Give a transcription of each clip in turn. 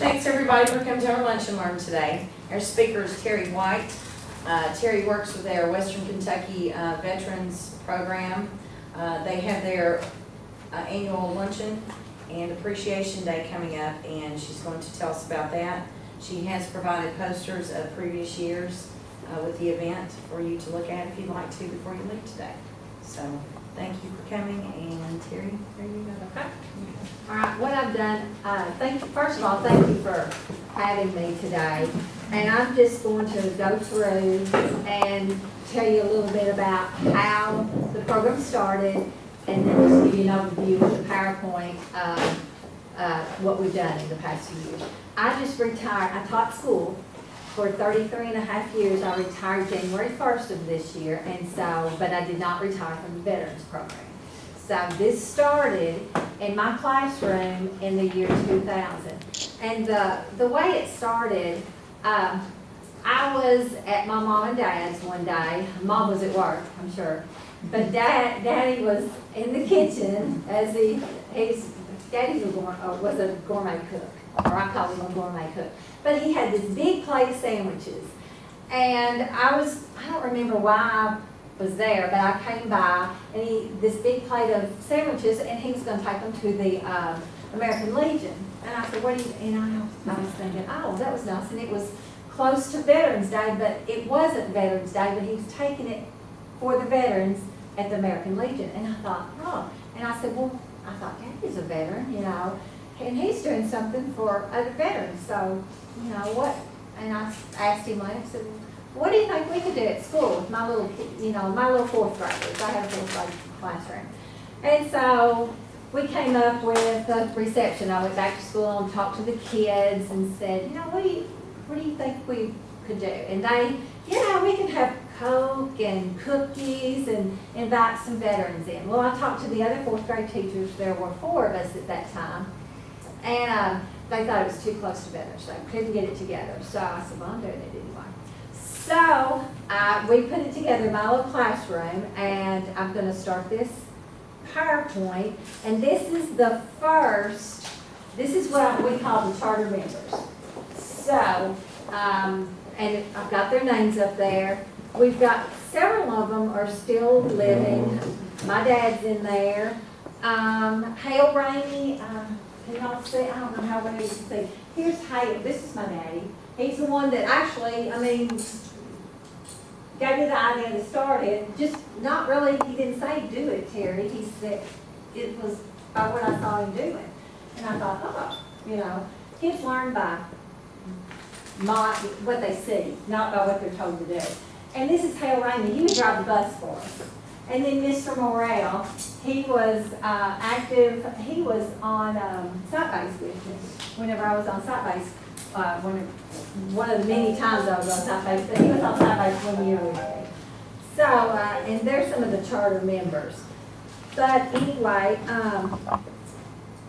Thanks everybody for coming to our lunch and learn today. Our speaker is Terrie White. Terrie works with their Western Kentucky Veterans Program. They have their annual luncheon and appreciation day coming up, and she's going to tell us about that. She has provided posters of previous years with the event for you to look at if you'd like to before you leave today. So thank you for coming, and Terrie, there you go. Okay. All right, what I've done, first of all, thank you for having me today. And I'm just going to go through and tell you a little bit about how the program started, and then just give you an overview of the PowerPoint, what we've done in the past few years. I just retired. I taught school for 33 and a half years. I retired January 1st of this year, and so, but I did not retire from the Veterans Program. So this started in my classroom in the year 2000. And the way it started, I was at my mom and dad's one day. Mom was at work, I'm sure. But Daddy was in the kitchen as Daddy was a gourmet cook, or I call him a gourmet cook. But he had this big plate of sandwiches. And I don't remember why I was there, but I came by, and this big plate of sandwiches, and he was going to take them to the American Legion. And I said, what do you, and I was thinking, oh, that was nice. And it was close to Veterans Day, but it wasn't Veterans Day, but he was taking it for the veterans at the American Legion. And I thought, oh, and I said, well, I thought, Daddy's a veteran, you know, and he's doing something for other veterans. So, you know, what, and I asked him later, I said, what do you think we could do at school with my little, my little fourth graders? I have a fourth grade classroom. And so we came up with a reception. I went back to school and talked to the kids and said, what do you think we could do? And they, we could have Coke and cookies and invite some veterans in. Well, I talked to the other fourth grade teachers. There were 4 of us at that time. And they thought it was too close to veterans. They couldn't get it together. So I said, well, I'm doing it anyway. So we put it together in my little classroom, and I'm going to start this PowerPoint. And this is the first, this is what we call the charter members. So, and I've got their names up there. We've got several of them are still living. My dad's in there. Hale Rainey, can y'all see? I don't know how well you can see. Here's Hale. This is my daddy. He's the one that actually, gave me the idea to start it. Just not really, he didn't say do it, Terrie. He said it was by what I saw him doing. And I thought, kids learn by what they see, not by what they're told to do. And this is Hale Rainey. He would drive the bus for us. And then Mr. Morrell, he was active. He was on site base with me whenever I was on site base. One of the many times I was on site base, but he was on site base 1 year with me. So, and there's some of the charter members. But anyway,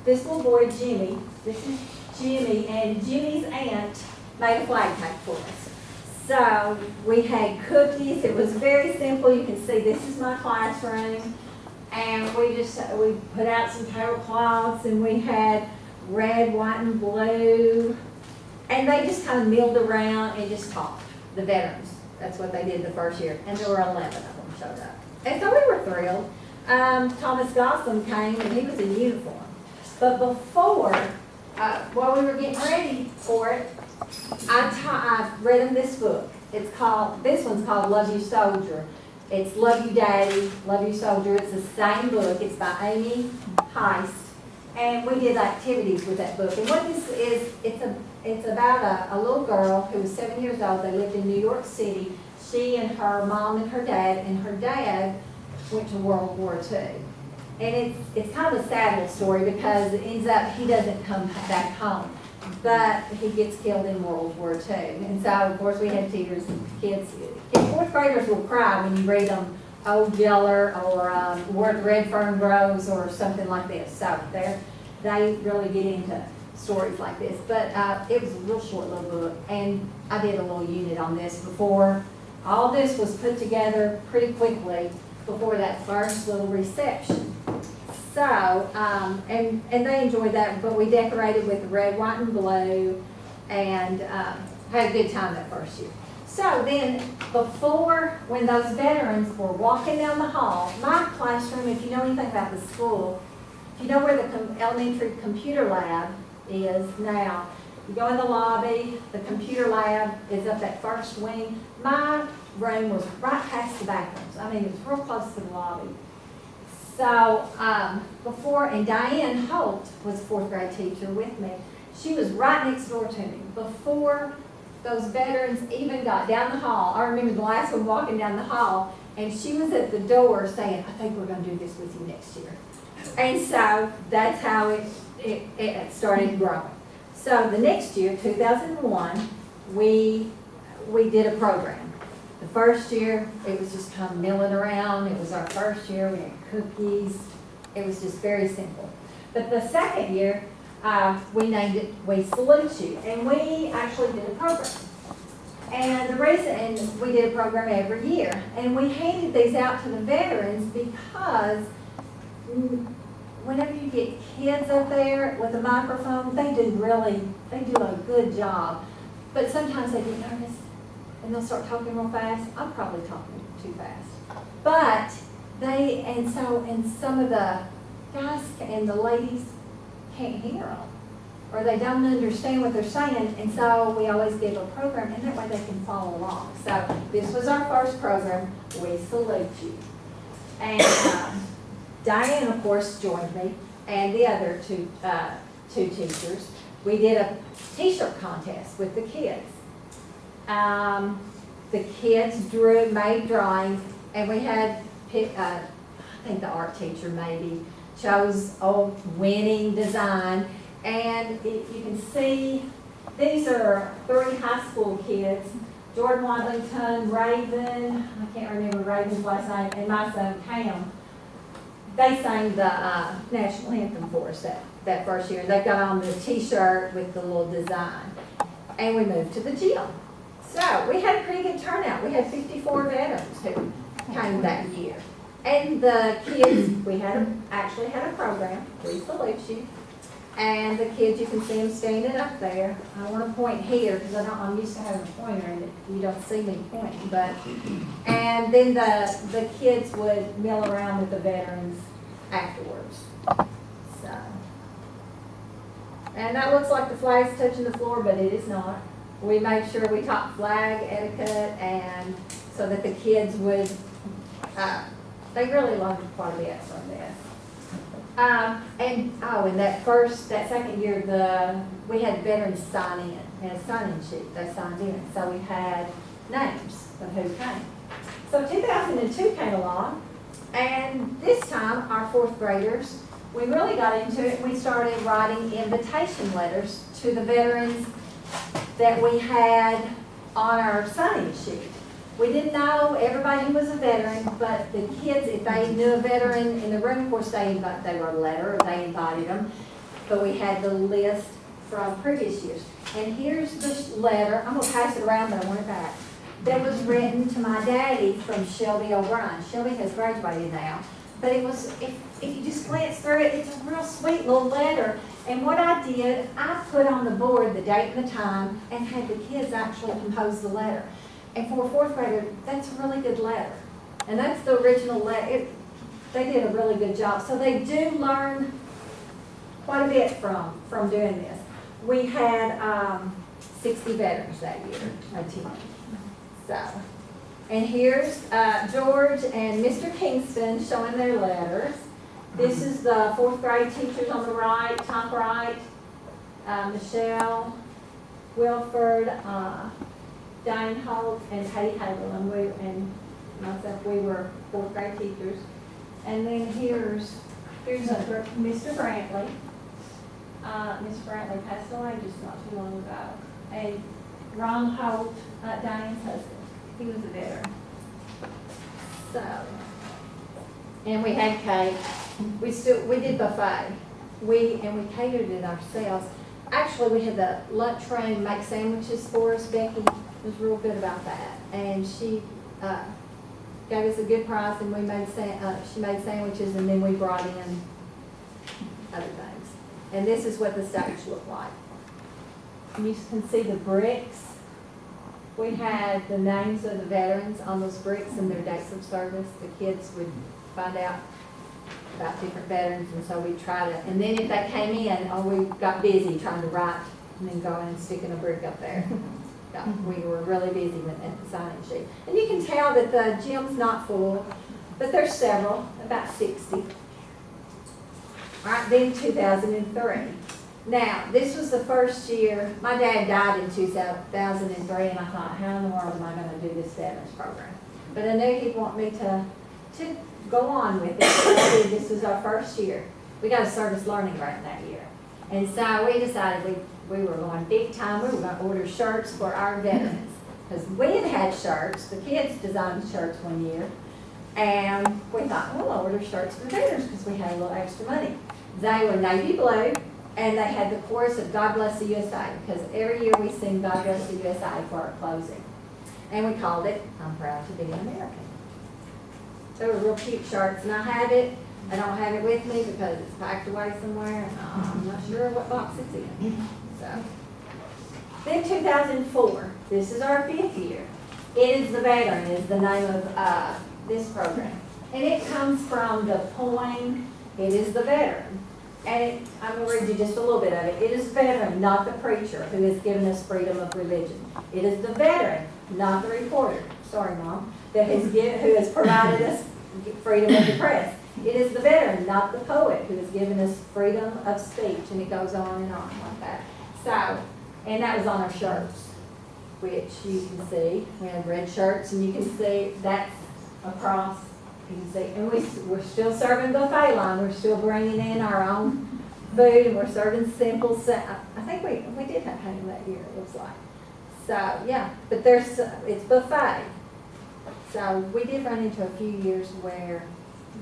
this little boy, Jimmy, this is Jimmy, and Jimmy's aunt made a flag cake for us. So we had cookies. It was very simple. You can see this is my classroom. And we put out some tablecloths, and we had red, white, and blue. And they just kind of milled around and just talked, the veterans. That's what they did the first year. And there were 11 of them showed up. And so we were thrilled. Thomas Gossam came, and he was in uniform. But before, while we were getting ready for it, I read him this book. This one's called Love You Soldier. It's Love You Daddy, Love You Soldier. It's the same book. It's by Amy Heist. And we did activities with that book. And what this is, it's about a little girl who was 7 years old. They lived in New York City. She and her mom and her dad went to World War II. And it's kind of a sad little story because it ends up he doesn't come back home. But he gets killed in World War II. And so, of course, we had tears. Kids, fourth graders will cry when you read them Old Yeller or Where the Red Fern Grows or something like this. So they really get into stories like this. But it was a real short little book. And I did a little unit on this before. All this was put together pretty quickly before that first little reception. So, and they enjoyed that, but we decorated with red, white, and blue, and had a good time that first year. So then, before, when those veterans were walking down the hall, my classroom, if you know anything about the school, if you know where the elementary computer lab is now, you go in the lobby, the computer lab is up that first wing. My room was right past the bathrooms. I mean, it was real close to the lobby. So, before, and Diane Holt was a fourth grade teacher with me. She was right next door to me. Before those veterans even got down the hall, I remember the last one walking down the hall, and she was at the door saying, I think we're going to do this with you next year. And so that's how it started growing. So the next year, 2001, we did a program. The first year, it was just kind of milling around. It was our first year. We had cookies. It was just very simple. But the second year, we named it We Salute You, and we actually did a program. And the reason, and we did a program every year, and we handed these out to the veterans because whenever you get kids up there with a microphone, they do a good job. But sometimes they get nervous and they'll start talking real fast. I'm probably talking too fast. But and some of the guys and the ladies can't hear them, or they don't understand what they're saying, and so we always give a program, and that way they can follow along. So this was our first program, We Salute You. And Diane, of course, joined me, and the other two teachers. We did a t-shirt contest with the kids. The kids made drawings, and we had, I think the art teacher maybe chose a winning design. And you can see, these are 3 high school kids, Jordan Wadlington, Raven, I can't remember Raven's last name, and my son Cam. They sang the national anthem for us that first year. They got on the t-shirt with the little design. And we moved to the gym. So we had a pretty good turnout. We had 54 veterans who came that year. And the kids, we actually had a program, We Salute You. And the kids, you can see them standing up there. I want to point here because I'm used to having a pointer and you don't see me pointing. And then the kids would mill around with the veterans afterwards. So, and that looks like the flag's touching the floor, but it is not. We made sure we taught flag etiquette, and so that the kids would. They really learned quite a bit from this. And that second year, we had veterans sign in, and a sign-in sheet, they signed in. So we had names of who came. So 2002 came along, and this time, our fourth graders, we really got into it. We started writing invitation letters to the veterans that we had on our sign-in sheet. We didn't know everybody who was a veteran, but the kids, if they knew a veteran in the room, of course, they wrote a letter, or they invited them. But we had the list from previous years. And here's the letter. I'm going to pass it around, but I want it back. That was written to my daddy from Shelby O'Brien. Shelby has graduated now. But it was, if you just glance through it, it's a real sweet little letter. And what I did, I put on the board the date and the time and had the kids actually compose the letter. And for a fourth grader, that's a really good letter. And that's the original letter. They did a really good job. So they do learn quite a bit from doing this. We had 60 veterans that year, attending. So, and here's George and Mr. Kingston showing their letters. This is the fourth grade teachers on the right, top right. Michelle, Wilford, Diane Holt, and Patty Hagel, and myself, we were fourth grade teachers. And then here's Mr. Brantley. Miss Brantley passed away just not too long ago. And Ron Holt, Diane's husband, he was a veteran. So, and we had cake. We did buffet. We catered it ourselves. Actually, we had the lunchroom make sandwiches for us. Becky was real good about that, and she gave us a good price, and she made sandwiches, and then we brought in other things. And this is what the stage looked like. You can see the bricks. We had the names of the veterans on those bricks and their dates of service. The kids would find out about different veterans, and so we try to, and then if they came in, we got busy trying to write and then go in and sticking a brick up there. We were really busy with the sign-in sheet. And you can tell that the gym's not full, but there's several, about 60. All right, then 2003. Now, this was the first year, my dad died in 2003, and I thought, how in the world am I going to do this veterans program? But I knew he'd want me to go on with it. So this was our first year. We got a service learning grant that year. And so we decided we were going big time. We were going to order shirts for our veterans. Because we had shirts. The kids designed the shirts one year. And we thought, we'll order shirts for the veterans because we had a little extra money. They were navy blue, and they had the chorus of God Bless the USA, because every year we sing God Bless the USA for our closing. And we called it, I'm proud to be an American. They were real cute shirts, and I have it. I don't have it with me because it's packed away somewhere, and I'm not sure what box it's in. So, then 2004, this is our 5th year. It is the Veteran is the name of this program. And it comes from the poem, it is the veteran. And I'm going to read you just a little bit of it. It is the veteran, not the preacher, who has given us freedom of religion. It is the veteran, not the reporter, sorry Mom, who has provided us freedom of the press. It is the veteran, not the poet, who has given us freedom of speech. And it goes on and on like that. So, and that was on our shirts, which you can see. We had red shirts, and you can see that's across. You can see, and we're still serving buffet line. We're still bringing in our own food, and we're serving simple. I think we did have honey that year, it looks like. So yeah, but it's buffet. So we did run into a few years where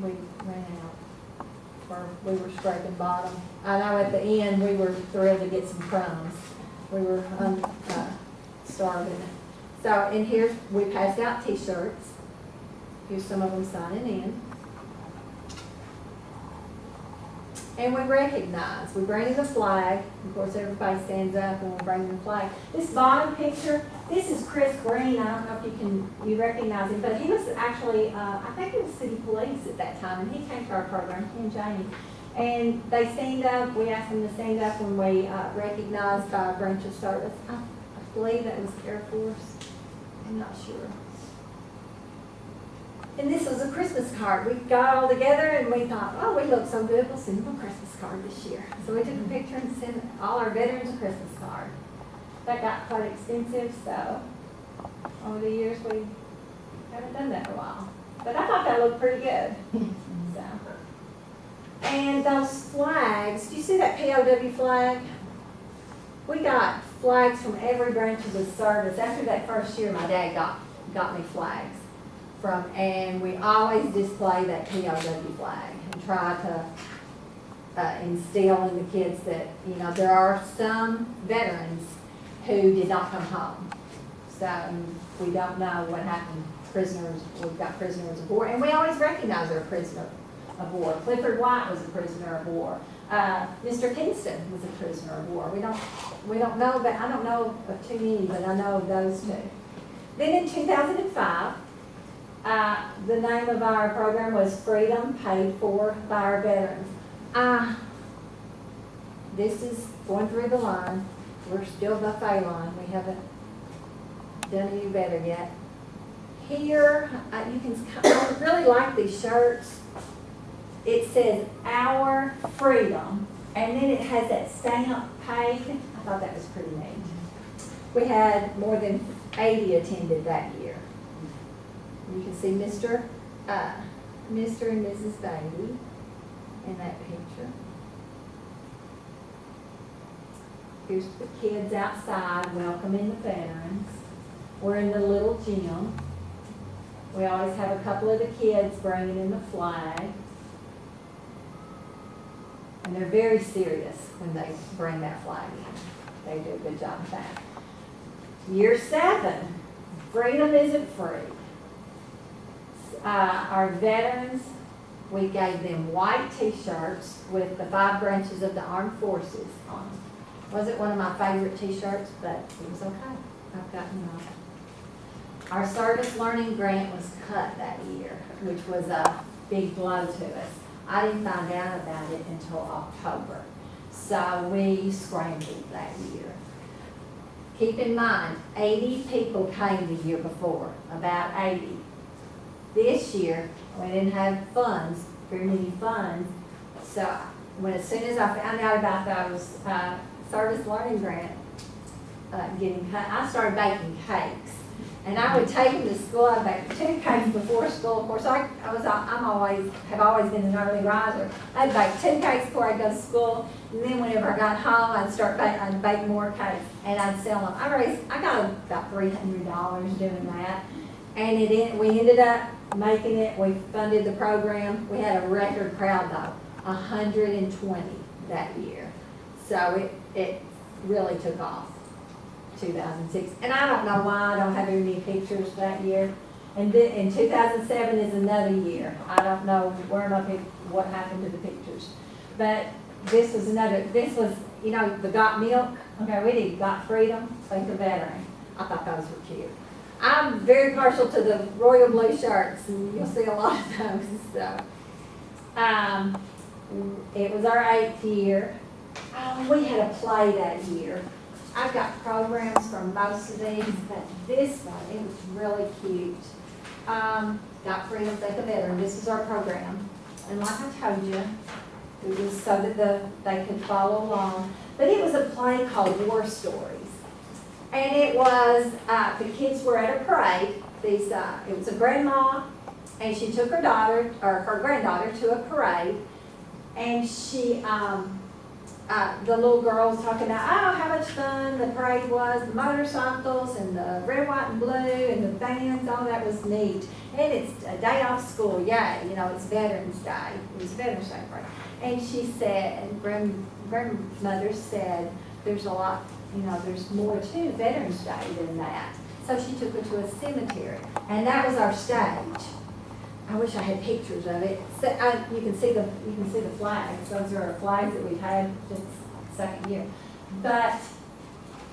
we ran out, or we were scraping bottom. I know at the end we were thrilled to get some crumbs. We were starving. So, and here we passed out T-shirts. Here's some of them signing in. And we recognize, we bring in the flag. Of course, everybody stands up and we bring in the flag. This bottom picture, this is Chris Green. I don't know if you recognize him, but he was actually, I think he was city police at that time, and he came to our program, he and Jamie. And they stand up, we asked them to stand up when we recognized by a branch of service. I believe that was Air Force, I'm not sure. And this was a Christmas card. We got all together and we thought, oh, we look so good, we'll send them a Christmas card this year. So we took a picture and sent all our veterans a Christmas card. That got quite expensive, so over the years we haven't done that in a while. But I thought that looked pretty good. So. And those flags, do you see that POW flag? We got flags from every branch of the service. After that first year, my dad got me flags. And we always display that POW flag and try to instill in the kids that, you know, there are some veterans who did not come home. So we don't know what happened. We've got prisoners of war, and we always recognize they're a prisoner of war. Clifford White was a prisoner of war. Mr. Kingston was a prisoner of war. We don't know, but I don't know of too many, but I know of those two. Then in 2005, the name of our program was Freedom Paid For by Our Veterans. This is going through the line. We're still buffet line. We haven't done any better yet. Here, you can. I really like these shirts. It says Our Freedom, and then it has that stamp paid. I thought that was pretty neat. We had more than 80 attended that year. You can see Mr. and Mrs. Baby in that picture. Here's the kids outside welcoming the veterans. We're in the little gym. We always have a couple of the kids bringing in the flag. And they're very serious when they bring that flag in. They do a good job of that. Year 7, freedom isn't free. Our veterans we gave them white t-shirts with the 5 branches of the armed forces on them. Wasn't one of my favorite t-shirts, but it was okay. I've gotten off. Our service learning grant was cut that year, which was a big blow to us. I didn't find out about it until October. So we scrambled that year. Keep in mind, 80 people came the year before, about 80. This year, we didn't have funds, very many funds. So as soon as I found out about those service learning grant getting cut, I started baking cakes. And I would take them to school. I'd bake 2 cakes before school. Of course, have always been an early riser. I'd bake 2 cakes before I go to school, and then whenever I got home, I'd bake more cakes, and I'd sell them. I got about $300 doing that, and we ended up making it. We funded the program. We had a record crowd though, 120 that year. So it really took off. 2006, and I don't know why I don't have very many pictures that year. And then 2007 is another year. I don't know what happened to the pictures, but this was, the Got Milk. Okay, we did Got Freedom, Thank the Veteran. I thought those were cute. I'm very partial to the royal blue shirts, and you'll see a lot of those. So, it was our 8th year. We had a play that year. I've got programs from most of these, but this one, it was really cute. Got Freedom, Thank the Veteran. This is our program. And like I told you, it was so that they could follow along. But it was a play called War Stories. And it was, the kids were at a parade. It was a grandma, and she took her daughter, or her granddaughter, to a parade. And she, the little girl was talking about, how much fun the parade was, the motorcycles and the red, white, and blue and the bands, all that was neat. And it's a day off school, yay, it's Veterans Day. It was Veterans Day parade. And she said, and grandmother said, there's a lot, there's more to Veterans Day than that. So she took her to a cemetery, and that was our stage. I wish I had pictures of it. So, you can see the flags. Those are our flags that we've had this 2nd year. But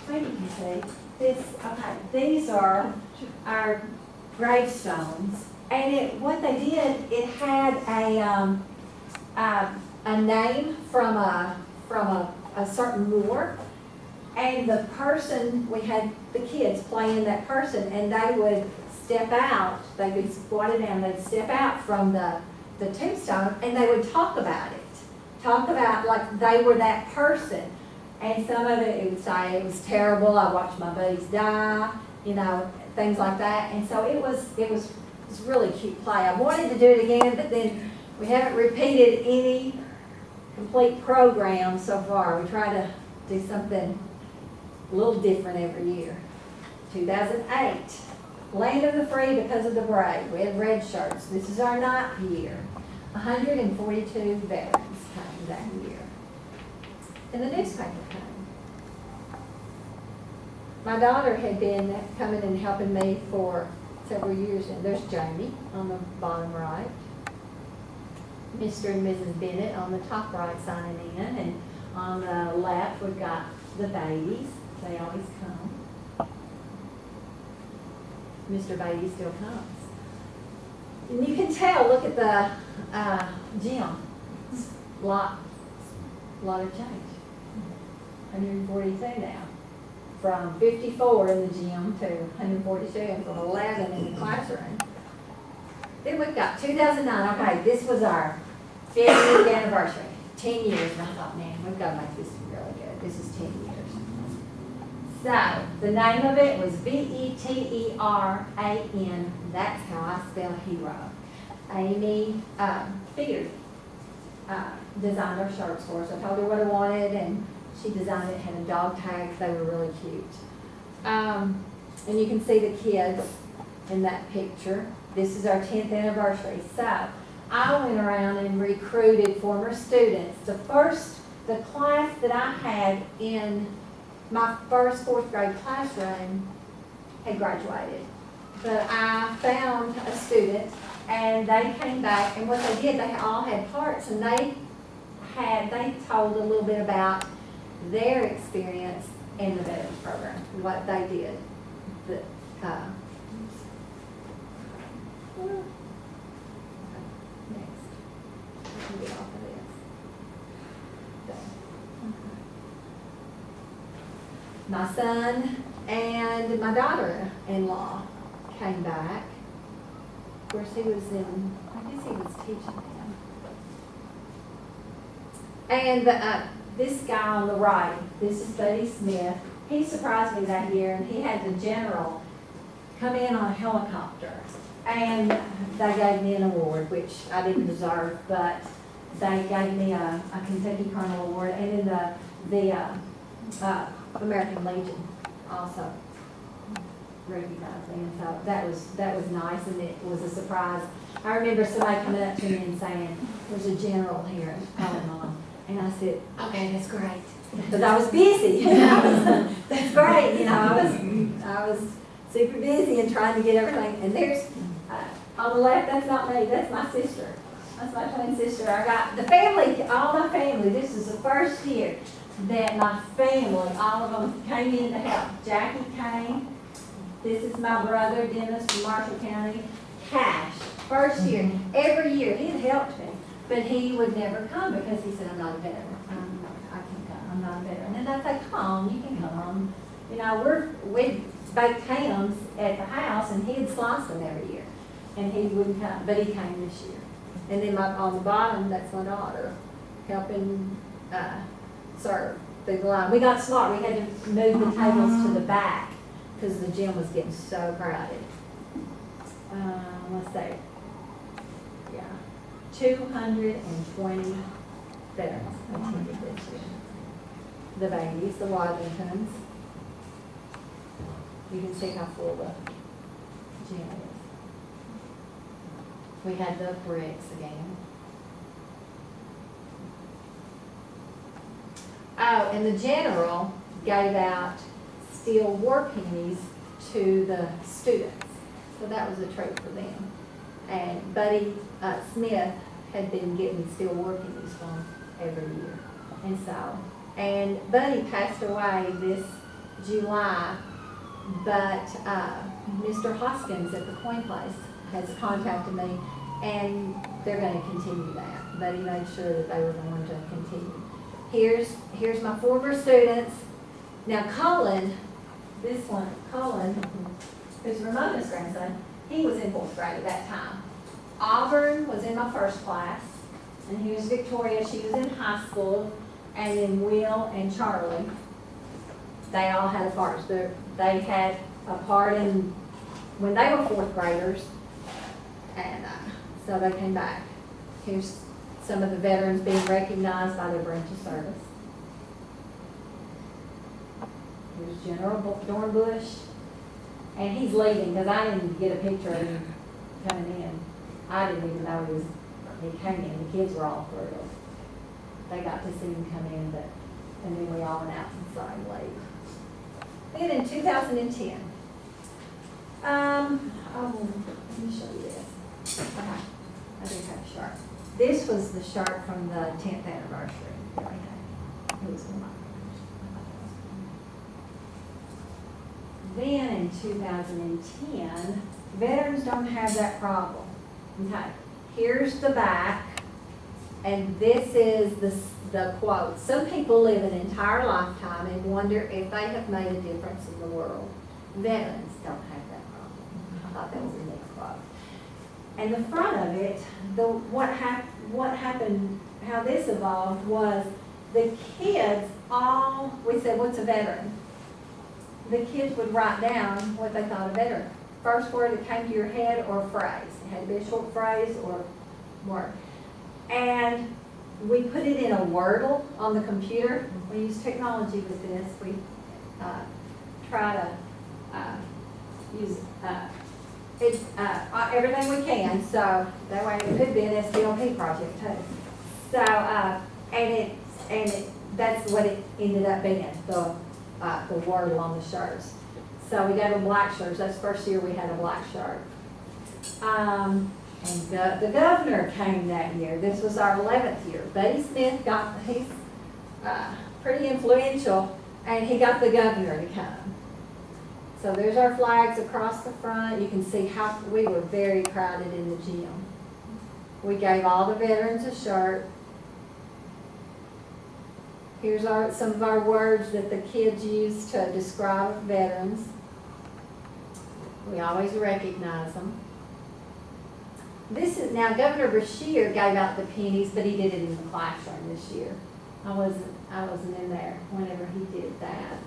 maybe you can see this. Okay, these are our gravestones, and what they did, it had a name from a certain war, and the person, we had the kids playing that person, and they would step out, they'd be squatted down, they'd step out from the tombstone, and they would talk about it. Talk about like they were that person. And some of it would say, it was terrible, I watched my buddies die, things like that. And so it was really cute play. I wanted to do it again, but then we haven't repeated any complete program so far. We try to do something a little different every year. 2008. Land of the Free because of the brave. We had red shirts. This is our 9th year. 142 veterans came that year. And the newspaper came. My daughter had been coming and helping me for several years, and there's Jamie on the bottom right. Mr. and Mrs. Bennett on the top right signing in, and on the left we've got the babies. They always come. Mr. Beatty still comes. And you can tell, look at the gym. Lot of change. 142 now. From 54 in the gym to 142, and from 11 in the classroom. Then we've got 2009. Okay, this was our 50th anniversary. 10 years, and I thought, man, we've got to make this really good. This is 10 years. So, the name of it was Veteran. That's how I spell hero. Amy Beard designed our shirts for us. I told her what I wanted, and she designed it. Had a dog tag. They were really cute. And you can see the kids in that picture. This is our 10th anniversary. So, I went around and recruited former students. The class that I had in my first 4th grade classroom had graduated. But I found a student And they came back, and what they did, they all had parts, and they told a little bit about their experience in the veterans program, what they did. Next. I can get off of this. My son and my daughter-in-law came back. Of course, he was I guess he was teaching them. And this guy on the right, this is Buddy Smith. He surprised me that year, and he had the general come in on a helicopter. And they gave me an award, which I didn't deserve, but they gave me a Kentucky Colonel Award, and then the American Legion also recognized me, and so that was nice, and it was a surprise. I remember somebody coming up to me and saying, "There's a general here calling on," and I said, "Okay, that's great," because I was busy. That's great, I was super busy and trying to get everything. And there's on the left, that's not me, that's my sister. That's my twin sister. I got the family, all my family. This is the first year that my family, all of them came in to help. Jackie came. This is my brother, Dennis from Marshall County. Cash, first year. Every year he had helped me, but he would never come because he said, "I'm not a veteran. I can't come. I'm not a veteran." And I'd say, "Come on, you can come." We'd bake hams at the house, and he'd slice them every year, and he wouldn't come, but he came this year. And then on the bottom, that's my daughter, helping serve through the line. We got smart. We had to move the tables to the back because the gym was getting so crowded. Let's see. Yeah. 220 veterans attended this year. The babies, the Wadlingtons. You can see how full the gym is. We had the bricks again. Oh, and the general gave out steel war pennies to the students. So that was a treat for them. And Buddy Smith had been getting steel war pennies from every year. And Buddy passed away this July, but Mr. Hoskins at the Coin Place has contacted me, and they're going to continue that. Buddy made sure that they were going to continue. Here's my former students. Now Colin, who's Ramona's grandson, he was in 4th grade at that time. Auburn was in my first class, and here's Victoria, she was in high school, and then Will and Charlie, they all had a part. They had a part when they were 4th graders, and so they came back. Here's some of the veterans being recognized by their branch of service. Here's General Dornbush, and he's leaving because I didn't get a picture of him coming in. I didn't even know he came in. The kids were all thrilled. They got to see him come in, and then we all went out and saw him leave. Then in 2010, let me show you this. I do have a chart. This was the chart from the 10th anniversary that we had. It was one of my Then in 2010, veterans don't have that problem. Okay, here's the back, and this is the quote. Some people live an entire lifetime and wonder if they have made a difference in the world. Veterans don't have that problem. I thought that was the next quote. And the front of it, what happened, how this evolved was the kids we said, "What's a veteran?" The kids would write down what they thought a veteran. First word that came to your head or phrase. It had to be a short phrase or word. And we put it in a Wordle on the computer. We use technology with this. We try to use everything we can, so that way it could be an SDLP project too. So that's what it ended up being, the Wordle on the shirts. So we got a black shirts. That's the first year we had a black shirt. And the governor came that year. This was our 11th year. Buddy Smith he's pretty influential, and he got the governor to come. So there's our flags across the front. You can see how we were very crowded in the gym. We gave all the veterans a shirt. Here's some of our words that the kids use to describe veterans. We always recognize them. Now Governor Bashir gave out the pennies, but he did it in the classroom this year. I wasn't in there whenever he did that.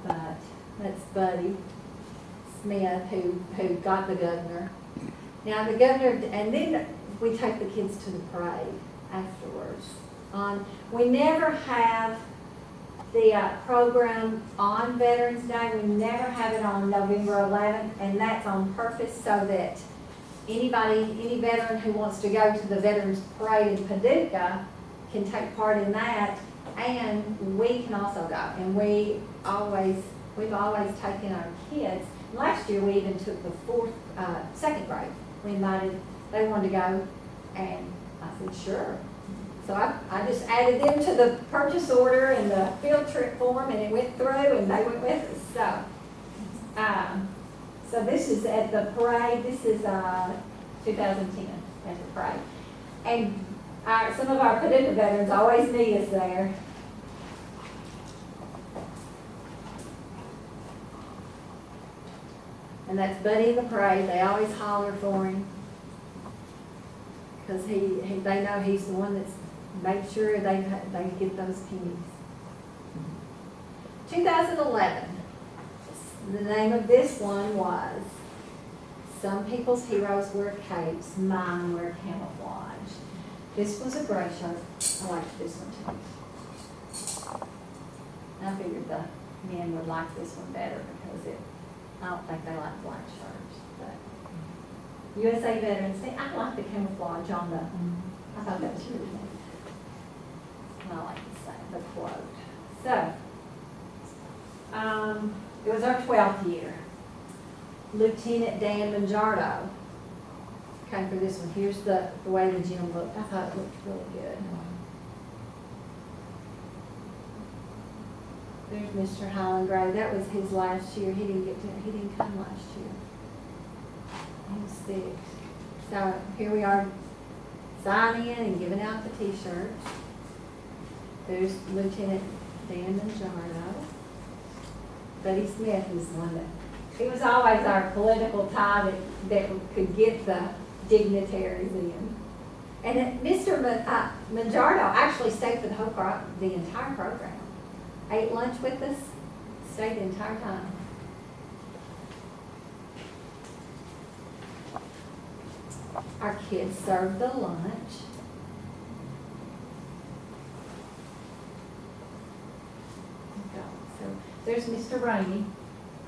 But that's Buddy Smith who got the governor. Now the governor, and then we take the kids to the parade afterwards. We never have the program on Veterans Day. We never have it on November 11th, and that's on purpose so that any veteran who wants to go to the Veterans Parade in Paducah can take part in that, and we can also go. And we've always taken our kids. Last year we even took the second grade. They wanted to go, and I said, sure. So I just added them to the purchase order and the field trip form, and it went through, and they went with us. So this is at the parade. This is 2010 at the parade. And some of our Paducah veterans always meet us there. And that's Buddy in the parade. They always holler for him because they know he's the one that's made sure they get those pennies. 2011. The name of this one was Some People's Heroes Wear Capes, Mine Wear Camouflage. This was a gray shirt. I liked this one too. I figured the men would like this one better because I don't think they like black shirts. But USA Veterans, see, I like the camouflage on I thought that was really neat. And I like the quote. So, it was our 12th year. Lieutenant Dan Mangiardo came for this one. Here's the way the gym looked. I thought it looked really good. There's Mr. Highland Gray. That was his last year. He didn't come last year. He was sick. So here we are signing in and giving out the t-shirts. There's Lieutenant Dan Mangiardo. Buddy Smith is one that, he was always our political tie that could get the dignitaries in. And Mr. Mangiardo actually stayed for the entire program. Ate lunch with us, stayed the entire time. Our kids served the lunch. So there's Mr. Rainey.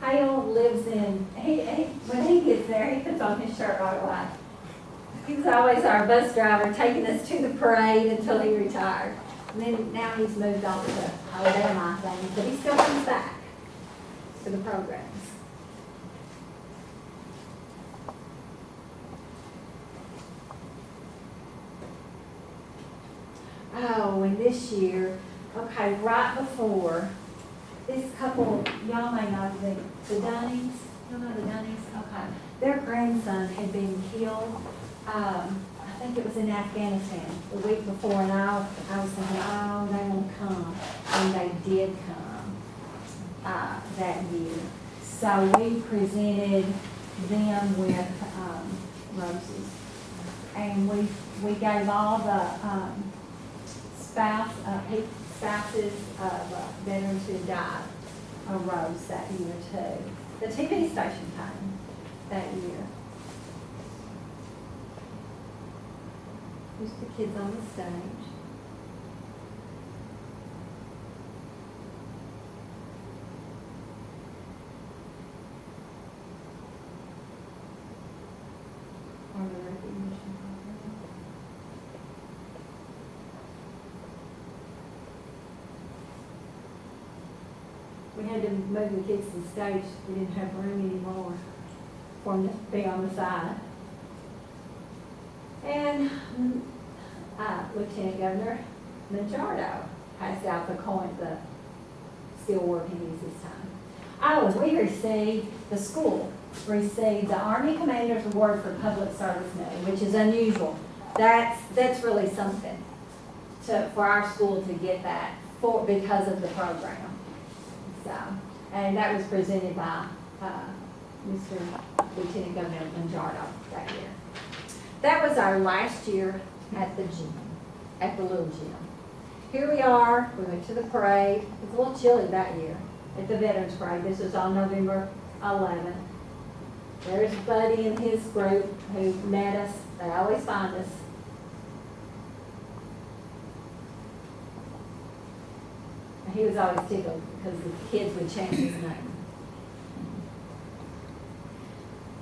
Hale lives in, when he gets there, he puts on his shirt right away. He was always our bus driver, taking us to the parade until he retired. And then now he's moved on to Alabama, I think, but he still comes back to the programs. Oh, and this year, okay, right before, this couple, y'all may know the Dunnings. Y'all know the Dunnings? Okay. Their grandson had been killed. I think it was in Afghanistan the week before, and I was thinking, oh, they won't come. And they did come that year. So we presented them with roses. And we gave all the spouses of veterans who died a rose that year too. The TV station came that year. Here's the kids on the stage. On the recognition program. We had to move the kids to the stage. We didn't have room anymore for them to be on the side. And Lieutenant Governor Mangiardo passed out the steel-war pennies this time. Oh, and the school received the Army Commander's Award for Public Service Medal, which is unusual. That's really something for our school to get that because of the program. So, and that was presented by Mr. Lieutenant Governor Mangiardo that year. That was our last year at the gym, at the little gym. Here we are, we went to the parade. It was a little chilly that year at the Veterans Parade. This was on November 11th. There's Buddy and his group who met us. They always find us. And he was always tickled because the kids would chant his name.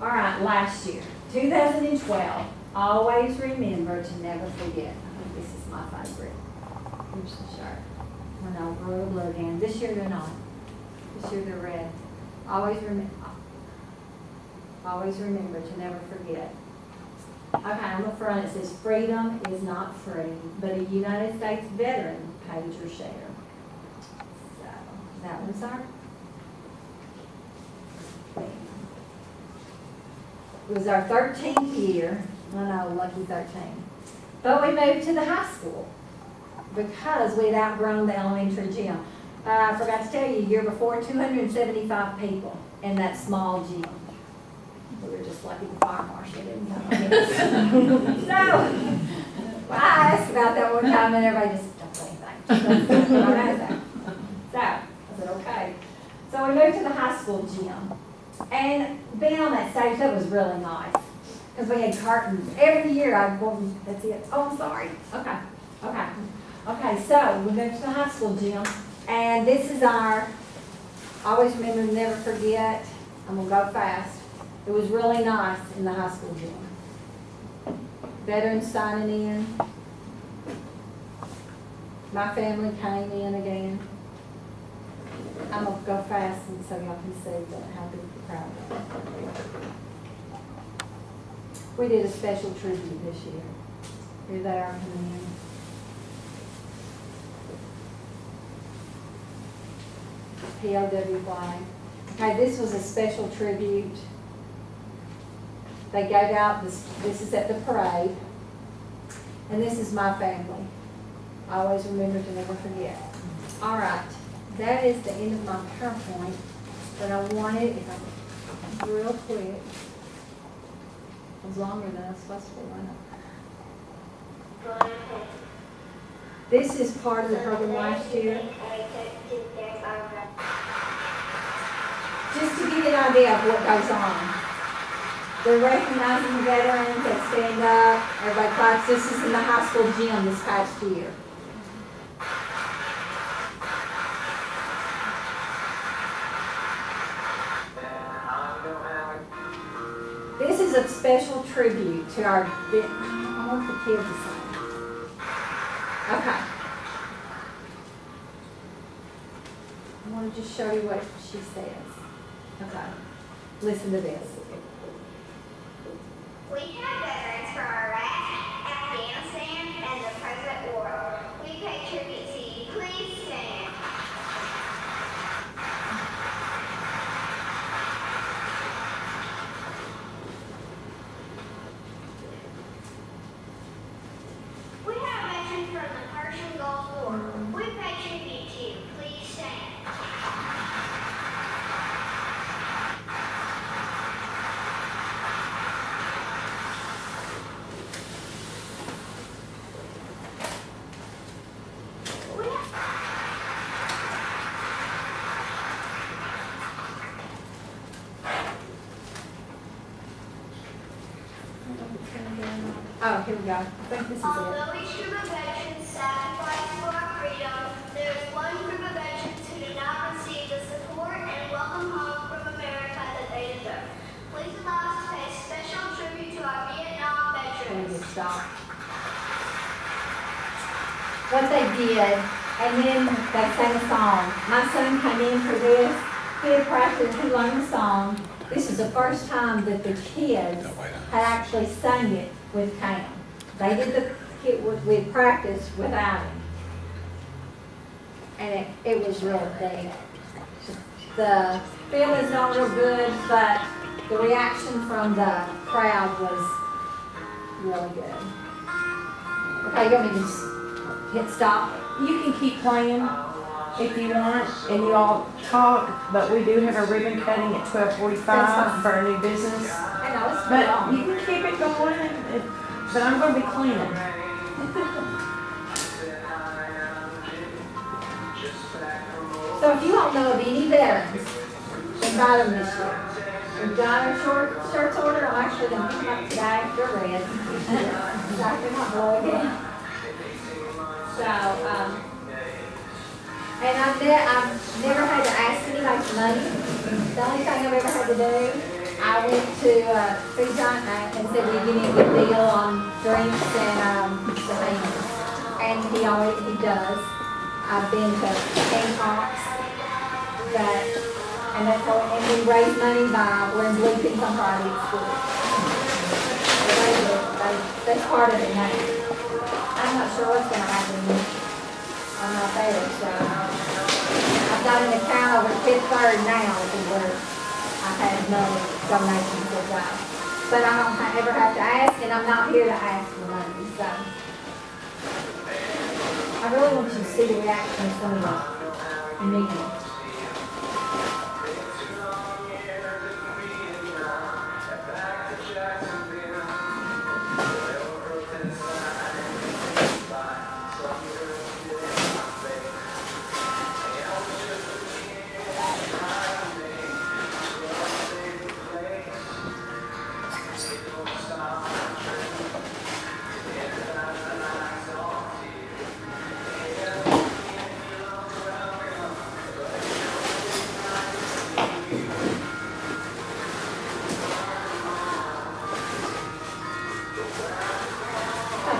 All right, last year, 2012. Always remember to never forget. I think this is my favorite. Here's the shirt. When I roll blue again. This year they're not. This year they're red. Always remember to never forget. Okay, on the front it says, freedom is not free, but a United States veteran paid your share. So, that was our thing. It was our 13th year. I know, lucky 13. But we moved to the high school because we'd outgrown the elementary gym. I forgot to tell you, year before, 275 people in that small gym. We were just lucky the fire marshal didn't come. So, well, I asked about that one time and everybody just, don't say anything. Don't ask that. So, I said, okay. So we moved to the high school gym. And being on that stage, that was really nice. Because we had curtains. Every year I'd go, that's it. Oh, I'm sorry. Okay, so we moved to the high school gym. And this is our, always remember to never forget. I'm going to go fast. It was really nice in the high school gym. Veterans signing in. My family came in again. I'm going to go fast and so y'all can see how big the crowd was. We did a special tribute this year. Here they are coming in. POW flag. Okay, this was a special tribute. They gave out this is at the parade. And this is my family. I always remember to never forget. All right, that is the end of my PowerPoint. But I wanted, if I real quick, it was longer than I was supposed to, wasn't it? This is part of the program last year. Just to give you an idea of what goes on. They're recognizing the veterans, they stand up, everybody claps. This is in the high school gym this past year. This is a special tribute to our, I want the kids to sing. Okay. I want to just show you what she says. Okay. Listen to this. We have veterans from Iraq, Afghanistan, and the present war. We pay tribute to you. Please stand. We have veterans from the Persian Gulf War. We pay tribute to you. Please stand. Oh, here we go. I think this is it. Although each group of veterans sacrificed for our freedom, there is one group of veterans who do not receive the support and welcome home from America that they deserve. Please allow us to pay special tribute to our Vietnam Let me veterans. just stop. What they did, and then they sang a song. My son came in for this. He had practiced, he learned the song. This is the first time that the kids had actually sung it with Cam. They did the kit we practiced without him. And it was really big. The feeling's not real good, but the reaction from the crowd was really good. Okay, you want me to just hit stop? You can keep playing if you want, and you all talk, but we do have a ribbon cutting at 12:45 for a new business. I know, it's too But long. you can keep it going, but I'm gonna be cleaning. So if you all know of any veterans that got them this year, we've got our shirts ordered. I'm actually going to pick them up today. They're red. They're not blue again. So, and I've never had to ask anybody for money. The only thing I've ever had to do, I went to Food Giant and said, will you give me a good deal on drinks and the hangers? And he does. I've been to Hancock's, and we raise money by wearing blue pins on Friday at school. That's part of it now. I'm not sure what's going to happen. I'm not there, so I've got an account over Fifth Third now where I have no donations to go. But I don't ever have to ask, and I'm not here to ask for money, so. I really want you to see the reaction of some of the meetings.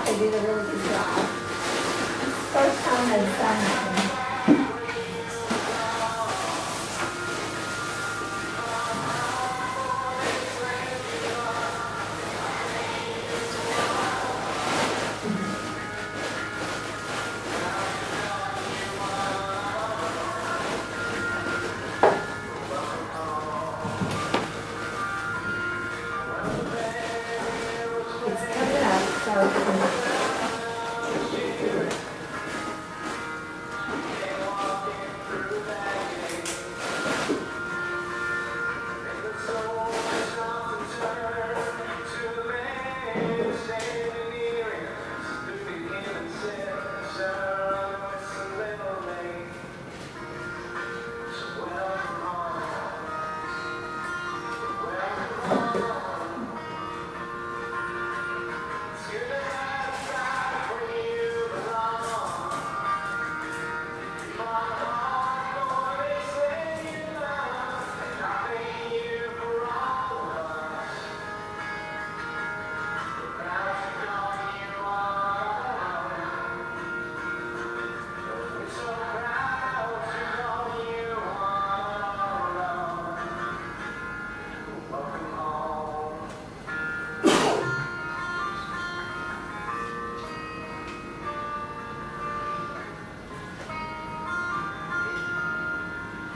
They did a really good job. First time they've done that. It's coming up, so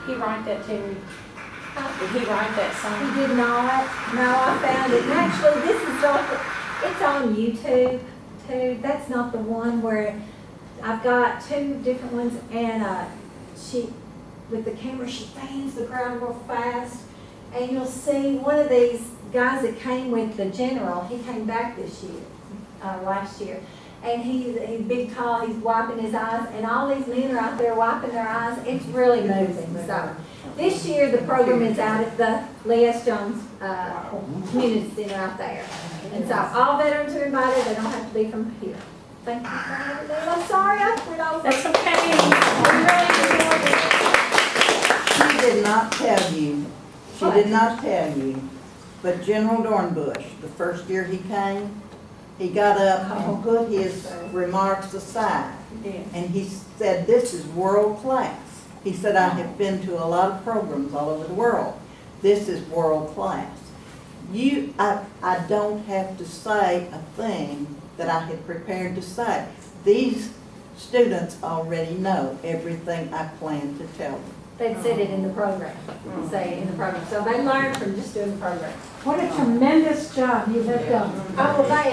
He write that, Terry? Did he write that song? he did not. No, I found it. And actually, this is it's on YouTube too. That's not the one where I've got two different ones, and she, with the camera, she fans the crowd real fast, and you'll see one of these guys that came with the general. He came back this year, last year. And he's big, tall, he's wiping his eyes, and all these men are out there wiping their eyes. It's really moving. So this year the program is out at the Lee S. Jones Community Center out there. And so all veterans are invited. They don't have to be from here. Thank you for everything. I'm sorry I went over. That's okay. We really enjoyed it. She did not tell you, but General Dornbush, the first year he came, he got up and put his remarks aside. And he said, this is world class. He said, I have been to a lot of programs all over the world. This is world class. I don't have to say a thing that I had prepared to say. These students already know everything I plan to tell them. They'd said it in the program, say it in the program. So they learn from just doing the program. What a tremendous job you have done. Oh, well, they